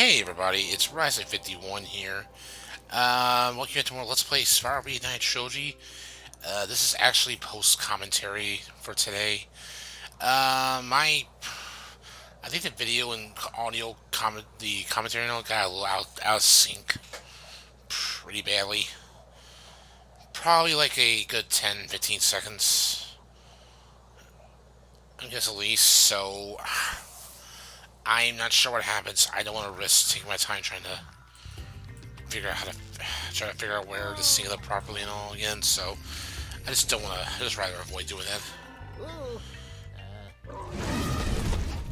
Hey everybody, it's Raiza51 here. Welcome to more Let's Play Spyro Reignited Trilogy. This is actually post-commentary for today. I think the video and audio the commentary note got a little out of sync pretty badly. Probably like a good 10-15 seconds, I guess at least, so I'm not sure what happens. I don't want to risk taking my time trying to figure out how to try to figure out where to sync it up properly and all again. So I just don't want to. I just rather avoid doing that.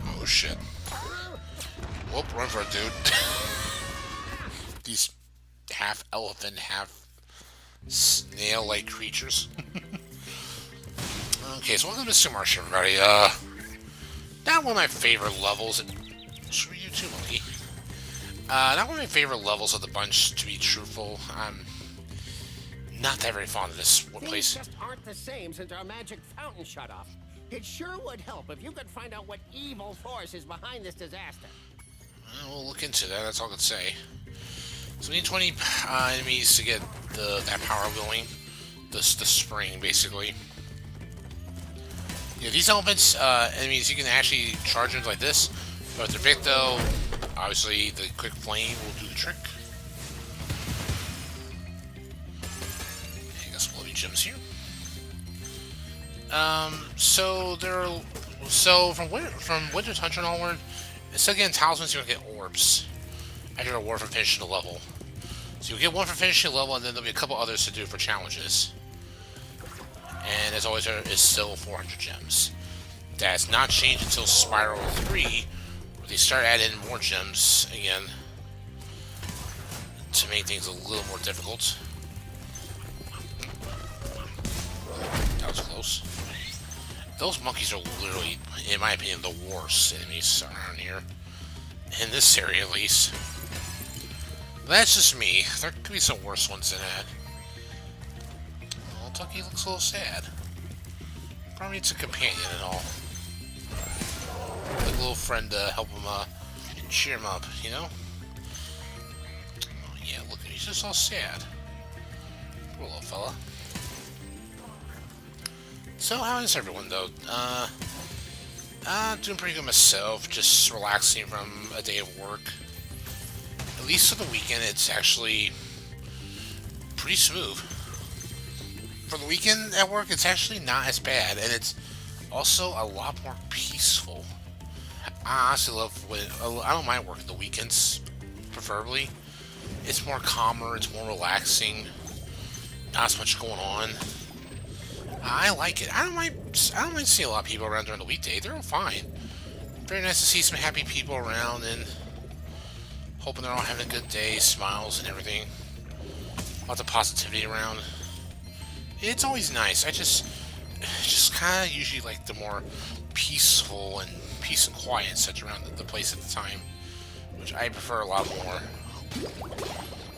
Oh shit! Whoop! Run for it, dude. These half elephant, half snail-like creatures. Okay, so welcome to Mystic Marsh, everybody. Not one of my favorite levels. Screw you too, monkey. Not one of my favorite levels of the bunch, to be truthful. I'm not that very fond of this place. Things just aren't the same since our magic fountain shut off. It sure would help if you could find out what evil force is behind this disaster. We'll look into that, that's all I can say. So we need 20 enemies to get that power going. The spring, basically. Yeah, these elephants, enemies, you can actually charge them like this. But if they're big, though, obviously the quick flame will do the trick. I guess we'll leave gems here. So from Winter's Hunter onward, instead of getting talismans, you're gonna get orbs after a reward for finishing the level. So you'll get one for finishing the level, and then there'll be a couple others to do for challenges. And as always, there is still 400 gems. That's not changed until Spyro 3, where they start adding more gems again to make things a little more difficult. That was close. Those monkeys are literally, in my opinion, the worst enemies around here. In this area, at least. That's just me. There could be some worse ones than that. Well, Tucky looks a little sad. Probably needs a companion and all. Like a little friend to help him, cheer him up, you know? Oh, yeah, look, he's just all sad. Poor little fella. So, how is everyone, though? Doing pretty good myself. Just relaxing from a day of work. At least for the weekend, it's actually pretty smooth. For the weekend at work, it's actually not as bad, and it's also a lot more peaceful. I honestly love I don't mind working the weekends, preferably. It's more calmer, it's more relaxing, not as much going on. I like it. I don't mind seeing a lot of people around during the weekday. They're all fine. Very nice to see some happy people around and hoping they're all having a good day, smiles and everything. Lots of positivity around. It's always nice. I just kind of usually like the more peaceful and peace and quiet such around the place at the time, which I prefer a lot more.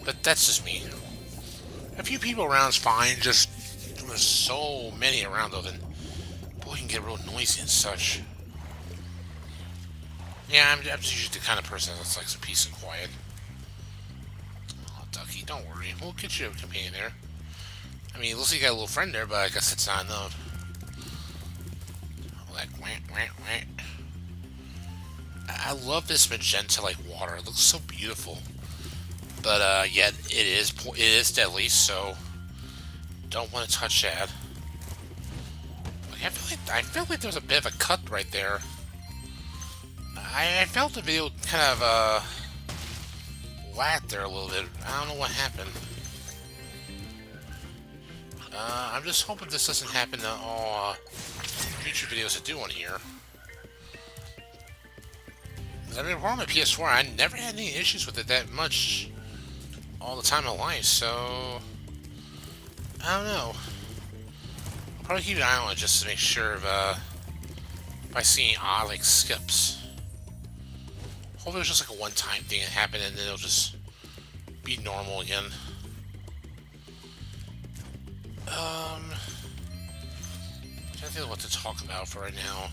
But that's just me. A few people around is fine. Just there's so many around though, then boy, you can get real noisy and such. Yeah, I'm just usually the kind of person that's like some peace and quiet. Oh, Ducky, don't worry. We'll get you a companion there. I mean, it looks like you got a little friend there, but I guess it's not enough. Like, wah, wah, wah. I love this magenta like water. It looks so beautiful. But yet it is deadly, so don't want to touch that. Like, I feel like there was a bit of a cut right there. I felt the video kind of lagged there a little bit. I don't know what happened. I'm just hoping this doesn't happen to all future videos I do on here. I mean, on my PS4, I never had any issues with it that much all the time in life, so I don't know. I'll probably keep an eye on it just to make sure if I see any odd like skips. Hopefully it was just like a one-time thing that happened and then it'll just be normal again. I'm trying to think of what to talk about for right now.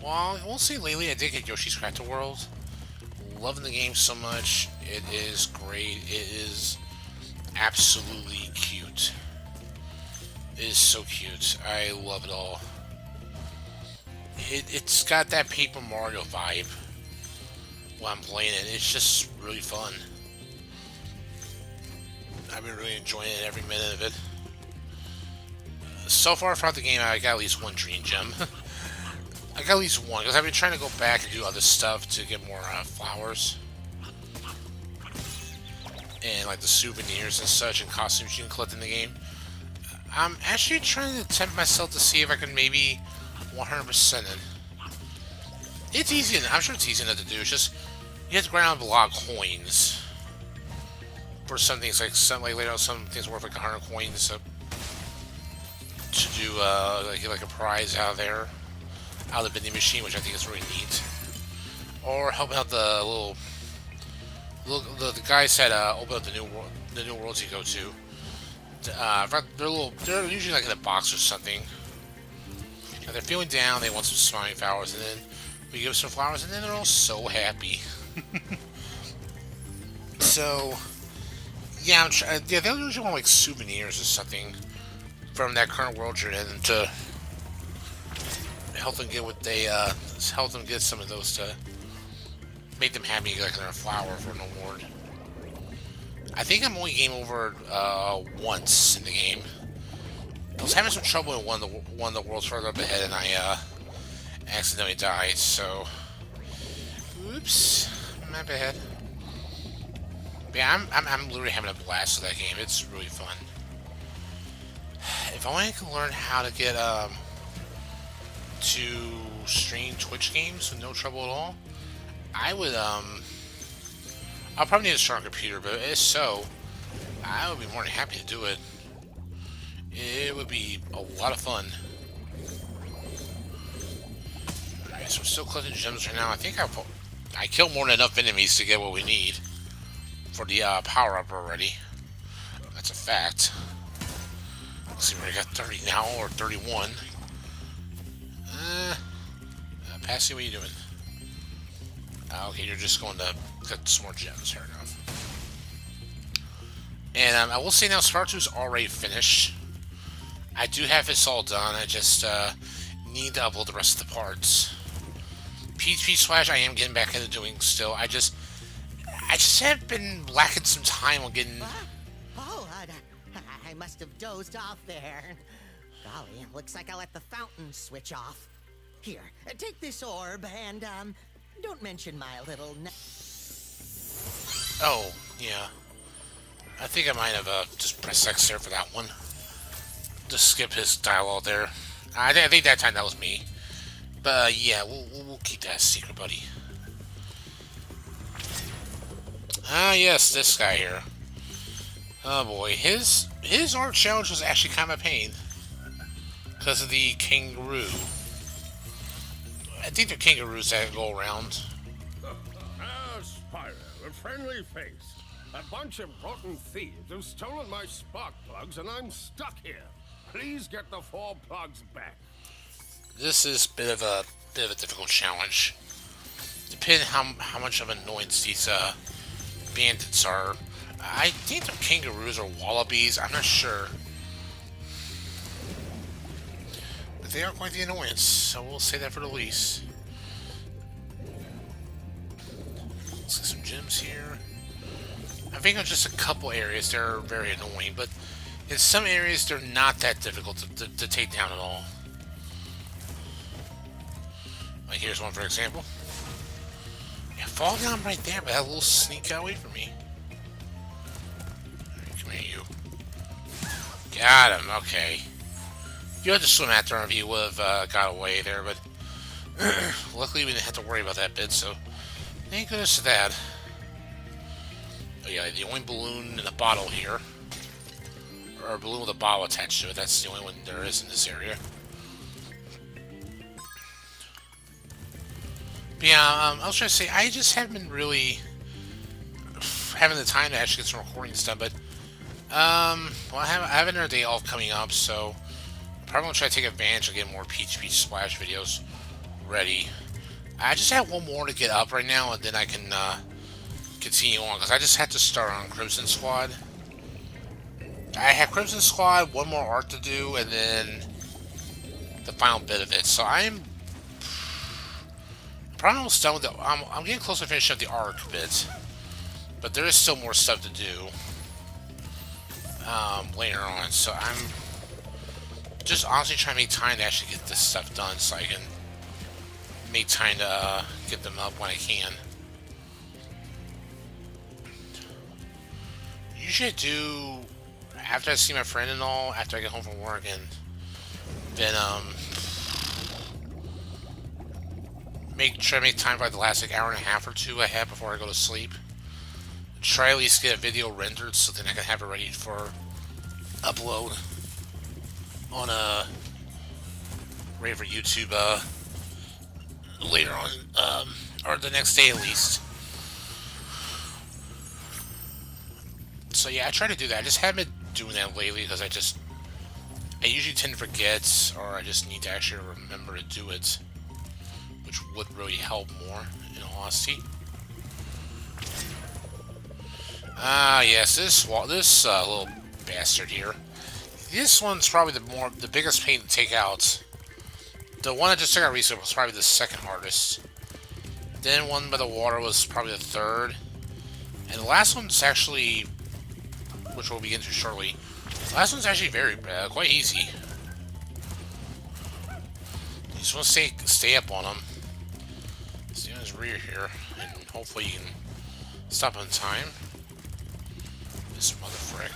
Well, we'll see. Lately, I did get Yoshi's Crafted World. Loving the game so much. It is great. It is absolutely cute. It is so cute. I love it all. It's got that Paper Mario vibe while I'm playing it. It's just really fun. I've been really enjoying it every minute of it. So far throughout the game, I got at least one dream gem. I got at least one, because I've been trying to go back and do other stuff to get more flowers. And like the souvenirs and such and costumes you can collect in the game. I'm actually trying to tempt myself to see if I can maybe 100% it. It's easy, I'm sure it's easy enough to do. It's just, you have to grind out a lot of coins. For some things, like later on, some things worth like 100 coins to do like a prize out there, out of the vending machine, which I think is really neat. Or help out the the guys that open up the new worlds you go to. They're usually like in a box or something. And they're feeling down, they want some smiling flowers, and then we give them some flowers, and then they're all so happy. So, yeah, they'll usually want like souvenirs or something from that current world you're in to help them get what they help them get some of those to make them happy, like in a flower for an award. I think I'm only game over once in the game. I was having some trouble in one of the worlds further up ahead, and I accidentally died. So, oops, my bad. But yeah, I'm literally having a blast with that game. It's really fun. If only I could learn how to get to stream Twitch games with no trouble at all, I would I'll probably need a strong computer, but if so, I would be more than happy to do it. It would be a lot of fun. Alright, so we're still collecting gems right now. I think I killed more than enough enemies to get what we need for the power-up already. That's a fact. Let's see, we got 30 now, or 31. Passy, what are you doing? Okay, you're just going to get some more gems. Fair enough. And I will say now, Spyro 2 is already finished. I do have this all done. I just need to upload the rest of the parts. PHP Splash, I am getting back into doing still. I just have been lacking some time on getting. I must have dozed off there. Golly, looks like I let the fountain switch off. Here, take this orb and don't mention my little. Oh, yeah. I think I might have just pressed X there for that one. Just skip his dialogue there. I think that time that was me. But yeah, we'll keep that secret, buddy. Ah, yes, this guy here. Oh boy, his art challenge was actually kind of a pain because of the kangaroo. I think they're kangaroos that go around. Ah, Spyro, a friendly face. A bunch of rotten thieves have stolen my spark plugs, and I'm stuck here. Please get the 4 plugs back. This is a bit of a difficult challenge. Depending how much of an annoyance these bandits are. I think they're kangaroos or wallabies. I'm not sure. But they are quite the annoyance, so we'll say that for the least. Let's get some gems here. I think there's just a couple areas that are very annoying, but in some areas they're not that difficult to take down at all. Like here's one for example. Yeah, fall down right there, but that little sneak got away from me. Alright, come here, you. Got him, okay. You had to swim after him if you would have got away there, but luckily we didn't have to worry about that bit, so thank goodness for that. Oh yeah, the only balloon in a bottle here, or a balloon with a bottle attached to it, that's the only one there is in this area. But yeah, I was trying to say, I just haven't been really having the time to actually get some recordings done, but well, I have another day off coming up, so I'm probably going to try to take advantage of getting more PHP Splash videos ready. I just have one more to get up right now, and then I can continue on because I just had to start on Crimson Squad. I had Crimson Squad, one more arc to do, and then the final bit of it. So I'm probably almost done with it. I'm getting close to finishing up the arc bit, but there is still more stuff to do later on. So I'm just honestly trying to make time to actually get this stuff done, so I can make time to get them up when I can. Usually I do after I see my friend and all, after I get home from work, and then try to make time for like the last like hour and a half or two I have before I go to sleep. Try at least get a video rendered so then I can have it ready for upload on ready for YouTube later on, or the next day at least. So yeah, I try to do that. I just haven't been doing that lately because I usually tend to forget, or I just need to actually remember to do it, which would really help more, in all honesty. Yes, this little bastard here. This one's probably the biggest pain to take out. The one I just took out recently was probably the second hardest. Then one by the water was probably the third. And the last one's actually, which we'll begin to shortly, the last one's actually quite easy. You just want to stay up on him. Stay on his rear here, and hopefully you can stop on time. This mother frick.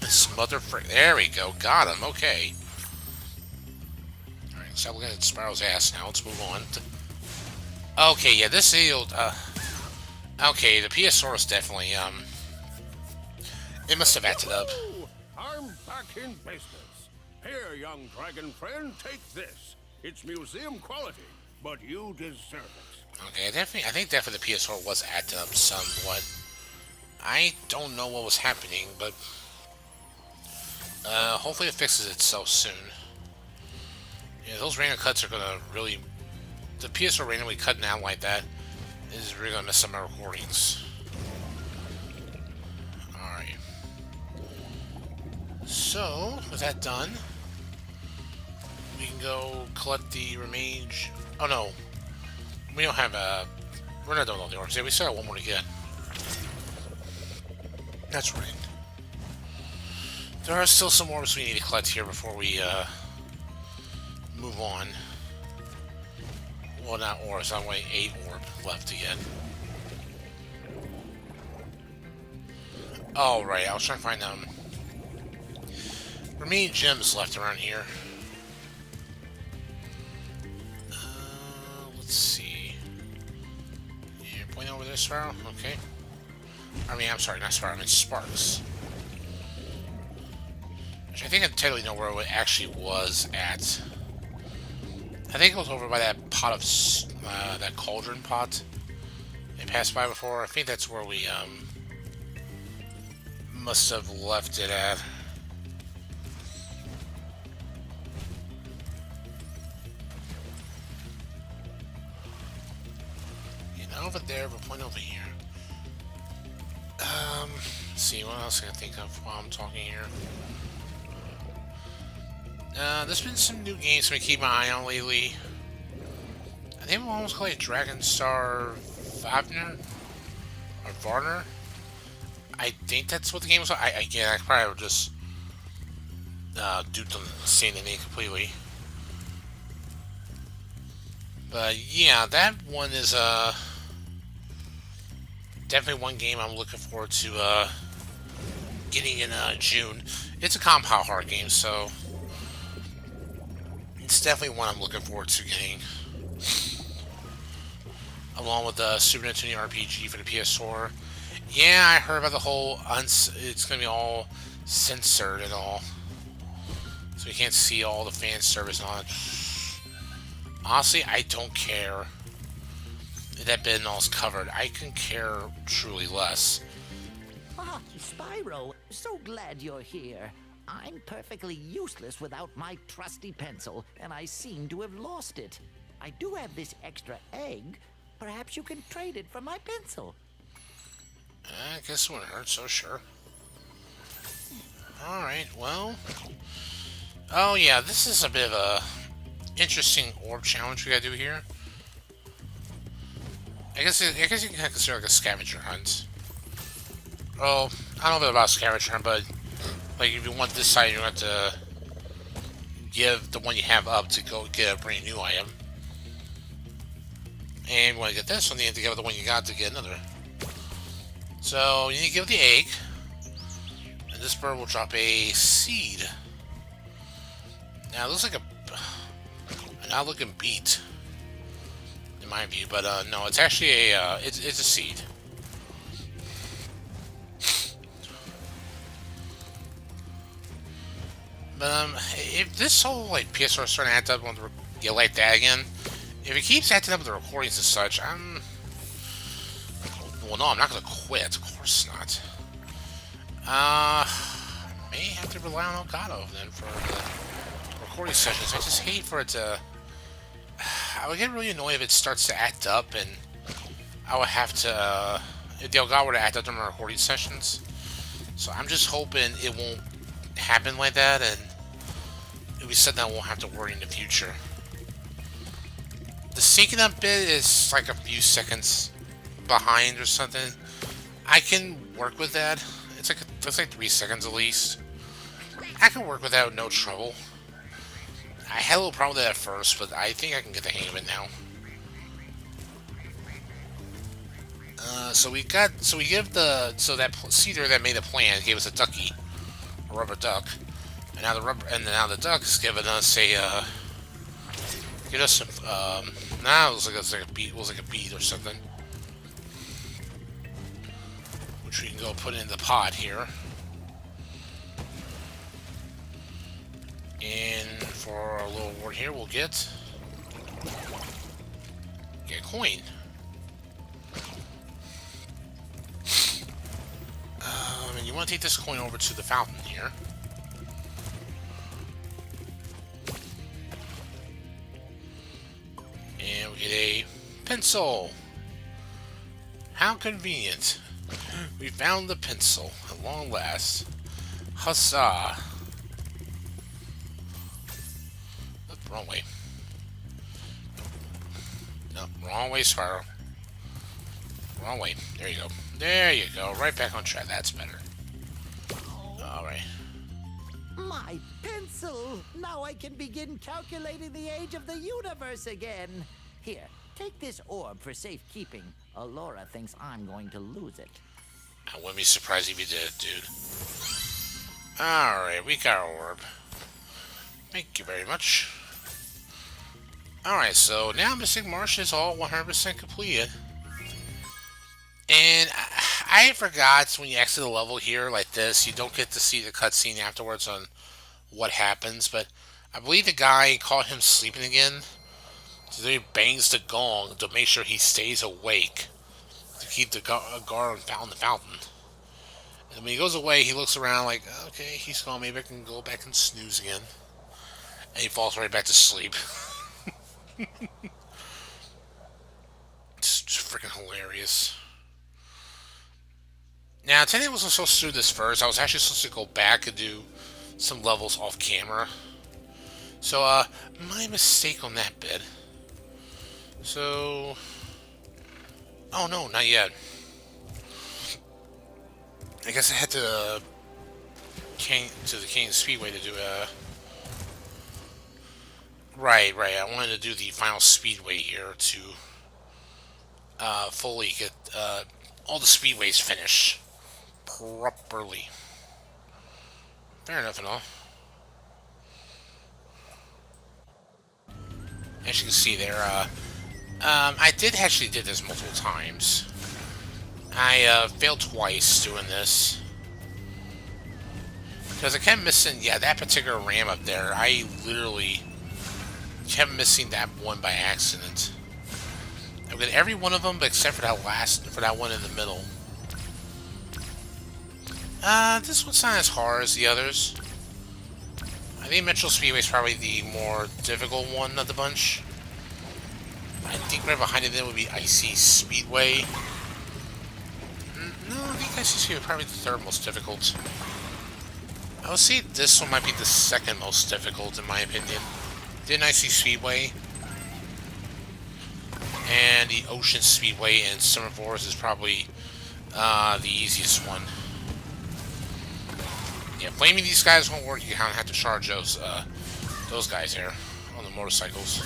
This mother frick. There we go. Got him. Okay. Alright, stop looking at Spyro's ass now. Let's move on. Okay, yeah, this sealed. Okay, the PS4 is definitely, it must have acted up. I'm back in business. Here, young dragon friend, take this. It's museum quality, but you deserve it. Okay, I think definitely the PS4 was acting up somewhat. I don't know what was happening, but hopefully it fixes itself soon. Yeah, those random cuts are gonna really... The PS4 randomly cutting out like that is really gonna mess up my recordings. Alright. So, with that done, we can go collect the remaining... Oh no. We don't have a... We're not done with all the orbs. Yeah, we still got one more to get. That's right. There are still some orbs we need to collect here before we move on. Well, not orbs. I'm only 8 orb left to get. Oh, right. I was trying to find remaining gems left around here. Let's see. You're pointing over there, Spyro? Okay. I mean, I'm sorry, not Spyro. I mean Sparks. Which I think I totally know where it actually was at. I think it was over by that pot of, that cauldron pot they passed by before. I think that's where we, must have left it at. Yeah, not over there, but point over here. Let's see, what else can I think of while I'm talking here? There's been some new games I'm keep my eye on lately. I think I'm almost called it Dragon Star Wagner or Varner. I think that's what the game was. I probably would just duped on saying the name completely. But yeah, that one is definitely one game I'm looking forward to getting in June. It's a compound hard game, so it's definitely one I'm looking forward to getting. Along with the Super Nintendo RPG for the PS4. Yeah, I heard about the whole it's gonna be all censored and all, so you can't see all the fan service and all that. Honestly, I don't care. That bit and all's covered. I can care truly less. Ah, Spyro, so glad you're here. I'm perfectly useless without my trusty pencil, and I seem to have lost it. I do have this extra egg, Perhaps you can trade it for my pencil. I guess it wouldn't hurt, so sure. Alright, well... Oh yeah, this is a bit of a interesting orb challenge we gotta do here. I guess you can kind of consider it like a scavenger hunt. Oh, I don't know about scavenger hunt, but like if you want this side, you have to give the one you have up to go get a brand new item. And when you get this one, you have to give it the one you got to get another. So you need to give it the egg, and this bird will drop a seed. Now it looks like an odd-looking beet, in my view, but no, it's actually a it's a seed. But if this whole like PS4 is starting to act up on the like that again, if it keeps acting up with the recordings and such, well, no, I'm not gonna quit. Of course not. May have to rely on Elgato then for the recording sessions. I just hate for it to. I would get really annoyed if it starts to act up, and I would have to. If the Elgato were to act up during the recording sessions, so I'm just hoping it won't happen like that, and if we said that, won't have to worry in the future. The syncing up bit is like a few seconds behind or something. I can work with that. It's like 3 seconds at least. I can work with that with no trouble. I had a little problem with that at first, but I think I can get the hang of it now. So that cedar that made the plan gave us a ducky, a rubber duck, and now the duck is giving us a give us some now it was like a bead or something, which we can go put in the pot here. And for our little reward here, we'll get a coin. And you want to take this coin over to the fountain here. And we get a pencil. How convenient. We found the pencil at long last. Huzzah. Wrong way. No, wrong way, Spyro. Wrong way. There you go. There you go. Right back on track. That's better. Alright. My pencil! Now I can begin calculating the age of the universe again. Here, take this orb for safekeeping. Allura thinks I'm going to lose it. I wouldn't be surprised if you did, dude. Alright, we got our orb. Thank you very much. Alright, so now Mystic Marsh is all 100% completed. And I forgot when you exit a level here like this, you don't get to see the cutscene afterwards on what happens, but I believe the guy caught him sleeping again. So he bangs the gong to make sure he stays awake, to keep the guard on the fountain. And when he goes away, he looks around like, okay, he's gone, maybe I can go back and snooze again. And he falls right back to sleep. It's just freaking hilarious. Now, technically I wasn't supposed to do this first. I was actually supposed to go back and do some levels off camera. So, my mistake on that bit. So... Oh, no, not yet. I guess I had to the Canyon Speedway to do a... Right. I wanted to do the final Speedway here to fully get all the Speedways finished properly. Fair enough and all. As you can see there, I actually did this multiple times. I failed twice doing this. Because I kept missing, that particular ram up there. I literally kept missing that one by accident. I've got every one of them except for that one in the middle. This one's not as hard as the others. I think Metro Speedway is probably the more difficult one of the bunch. I I think right behind it then would be Icy Speedway. No, I think Icy Speedway is probably the third most difficult. I would say this one might be the second most difficult in my opinion. Then Icy Speedway. And the Ocean Speedway and Summer Forest is probably the easiest one. Yeah, blaming these guys won't work. You kind of have to charge those guys there on the motorcycles.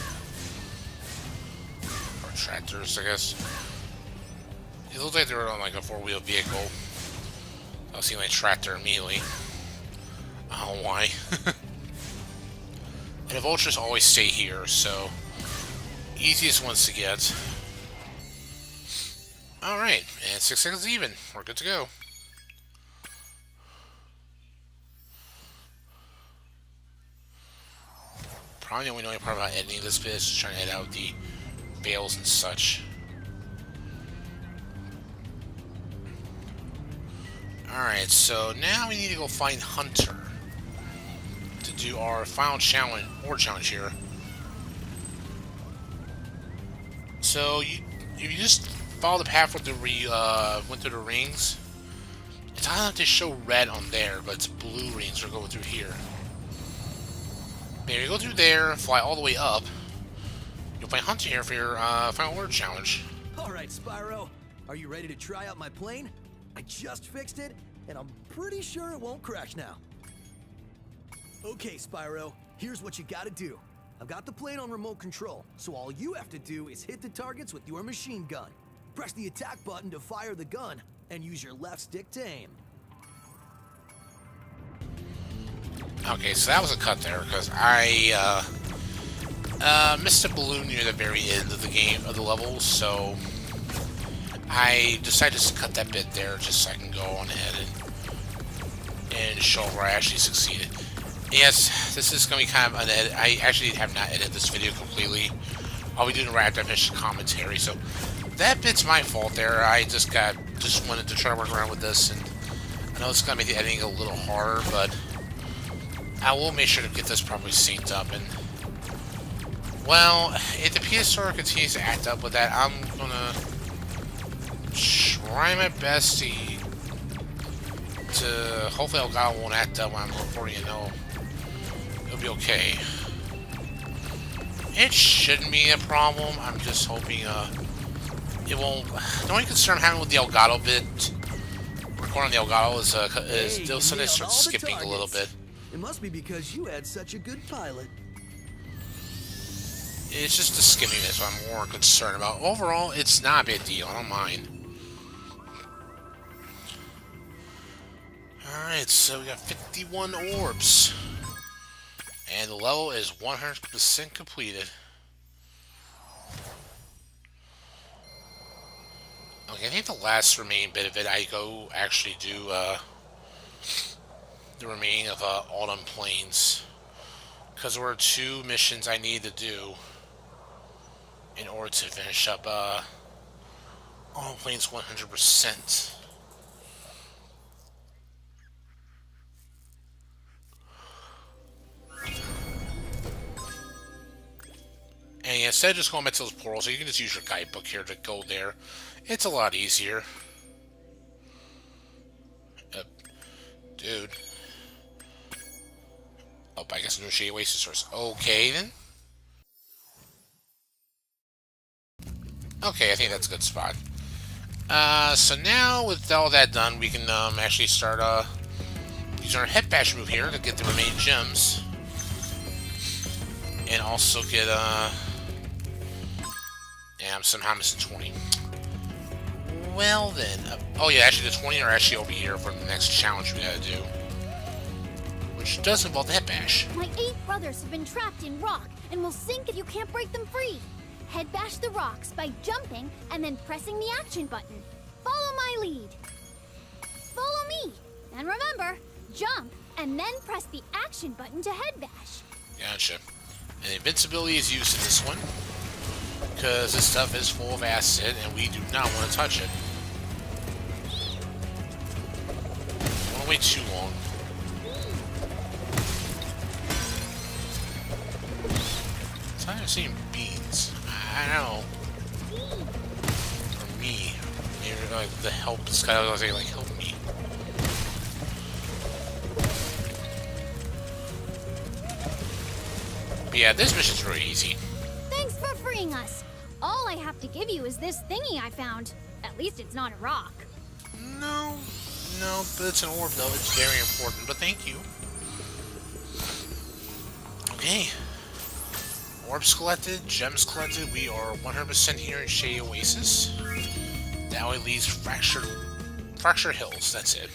Or tractors, I guess. It looks like they're on like a four-wheel vehicle. I'll see like tractor immediately. I don't know why. And the vultures always stay here, so easiest ones to get. Alright, and 6 seconds even. We're good to go. Probably the only knowing part about editing this bit is just trying to edit out the fails and such. Alright, so now we need to go find Hunter to do our final challenge, here. So, if you just follow the path with the went through the rings, it's not like they show red on there, but it's blue rings are going through here. Maybe you go through there, fly all the way up, you'll find Hunter here for your final word challenge. Alright, Spyro. Are you ready to try out my plane? I just fixed it, and I'm pretty sure it won't crash now. Okay, Spyro, here's what you gotta do. I've got the plane on remote control, so all you have to do is hit the targets with your machine gun. Press the attack button to fire the gun, and use your left stick to aim. Okay, so that was a cut there, because I missed a balloon near the very end of the game, of the level, so I decided to cut that bit there just so I can go on ahead and show where I actually succeeded. Yes, this is going to be kind of unedited. I actually have not edited this video completely. I'll be doing a wrap definition commentary, so that bit's my fault there. I just wanted to try to work around with this, and I know it's going to make the editing a little harder, but I will make sure to get this properly synced up. And well, if the PS4 continues to act up with that, I'm gonna try my best to hopefully Elgato won't act up when I'm recording it. No, it'll be okay. It shouldn't be a problem. I'm just hoping it won't. The only concern I'm having with the Elgato bit, recording the Elgato, is still something that starts skipping a little bit. It must be because you had such a good pilot. It's just the skimming that's what I'm more concerned about. Overall, it's not a big deal. I don't mind. Alright, so we got 51 orbs. And the level is 100% completed. Okay, I think the last remaining bit of it, I go actually do the remaining of Autumn Plains. Because there were 2 missions I need to do in order to finish up Autumn Plains 100%. And instead of just going back to those portals, so you can just use your guidebook here to go there. It's a lot easier. Dude. Oh, I guess no Shady Oasis source. Okay, then. Okay, I think that's a good spot. So now, with all that done, we can actually start using our head bash move here to get the remaining gems. And also get, yeah, I'm somehow missing 20. Well then, oh yeah, actually the 20 are actually over here for the next challenge we gotta do. Which does involve the head bash. My 8 brothers have been trapped in rock and will sink if you can't break them free. Head bash the rocks by jumping and then pressing the action button. Follow my lead. Follow me. And remember, jump and then press the action button to head bash. Gotcha. And invincibility is used in this one, because this stuff is full of acid and we do not want to touch it. Don't want to wait too long. I'm tired of seeing beans. I don't know. Or me. Maybe like the help. This guy was like, help me. But yeah, this mission's really easy. Thanks for freeing us. All I have to give you is this thingy I found. At least it's not a rock. No, but it's an orb though. It's very important. But thank you. Okay. Orbs collected, gems collected. We are 100% here in Shady Oasis. Now it leaves Fracture Hills. That's it.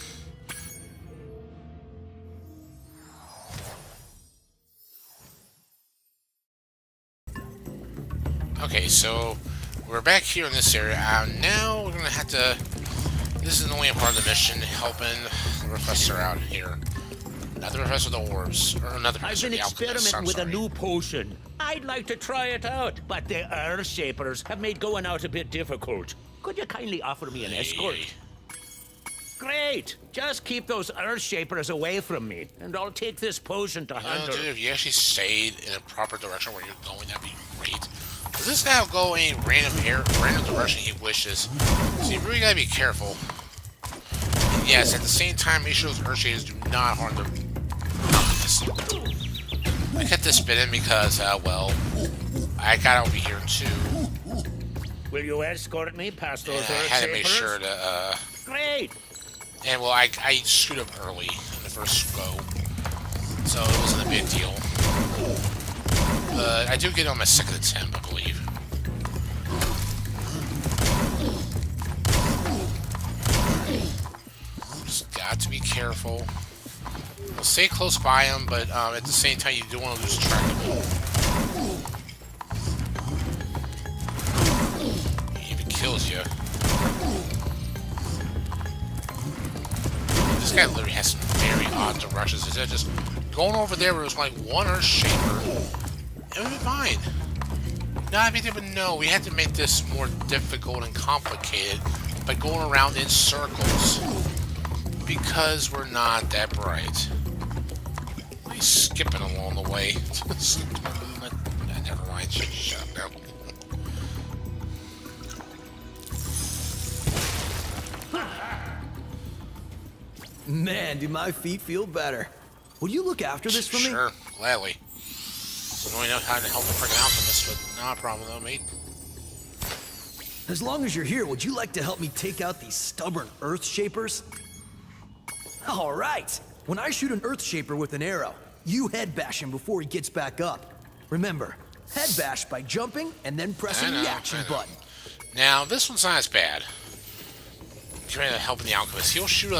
Okay, so we're back here in this area. Now we're gonna have to. This is the only part of the mission, helping the professor out here. Not the professor of the orbs, or another professor. I've been the alchemist, experimenting with a sorry. new potion. I'd like to try it out, but the Earth Shapers have made going out a bit difficult. Could you kindly offer me an escort? Great! Just keep those Earth Shapers away from me, and I'll take this potion to Well, handle. dude, if you actually stayed in a proper direction where you're going, that'd be great. Does this guy go any random direction he wishes? So you really gotta be careful. And yes, at the same time, make sure those Earth Shaders do not harm the alchemist. I kept this bit in because, well, I got over here too. Will you escort me past those And I Earth had to make Shapers? sure to, Great! and well, I screwed up early in the first go, so it wasn't a big deal. But I do get it on my second attempt, I believe. Just got to be careful. We'll stay close by him, but at the same time, you do want to lose track of him. He even kills you. This guy literally has some very odd directions. Instead of just going over there where there's like one Earth Shaper, it would be fine. Not a big deal, but no, we had to make this more difficult and complicated by going around in circles because we're not that bright. He's skipping along the way. Never mind. Shut up. Man, do my feet feel better. Will you look after this for me? Sure, gladly. Don't really know how to help the freaking alchemist, but not a problem though, mate. As long as you're here, would you like to help me take out these stubborn Earth Shapers? All right. When I shoot an Earth Shaper with an arrow, you head bash him before he gets back up. Remember, head bash by jumping and then pressing the action button. Now, this one's not as bad. Trying to help the alchemist. He'll shoot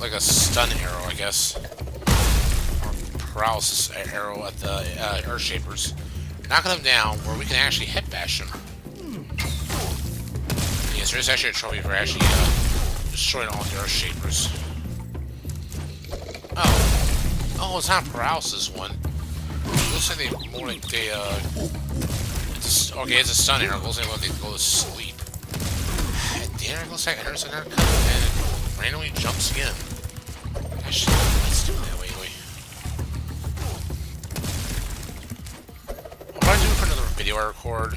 like a stun arrow, I guess. Or paralysis arrow at the Earth Shapers. Knocking them down where we can actually head bash them. Yes, there is actually a trophy for actually destroying all the Earth Shapers. Oh, it's not paralysis one. It looks like they more like they okay, it's a stun arrow. It looks like they go to sleep. Damn, it looks like Anderson had cut and it randomly jumps again. Gosh, let's do it that way anyway. I'll probably do it for another video I record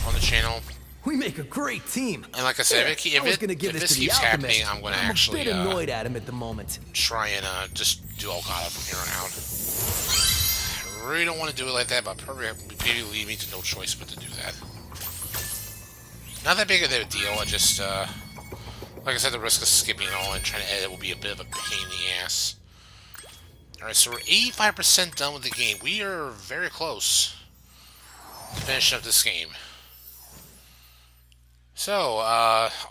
on the channel. We make a great team. And like I said, if this keeps happening, I'm going to actually a bit annoyed at him at the moment. try and just do Olgata from here on out. I really don't want to do it like that, but probably lead me to no choice but to do that. Not that big of a deal. I just, like I said, the risk of skipping all and trying to edit will be a bit of a pain in the ass. Alright, so we're 85% done with the game. We are very close to finishing up this game. So,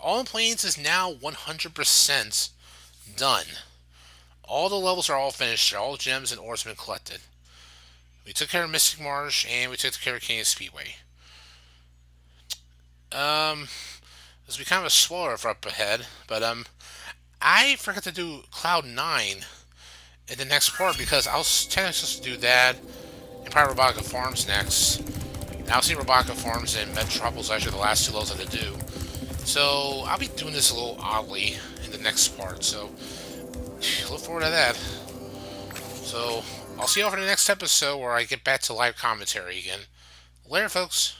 All in Plains is now 100% done. All the levels are all finished. All the gems and ores have been collected. We took care of Mystic Marsh, and we took care of Canyon Speedway. This will be kind of a spoiler for up ahead, but I forgot to do Cloud 9 in the next part because I was technically supposed to do that and probably Robotica Farms next. And I was seeing Robotica Farms and Metropolis actually the last two levels I had to do. So I'll be doing this a little oddly in the next part, so look forward to that. So I'll see you all for the next episode where I get back to live commentary again. Later, folks.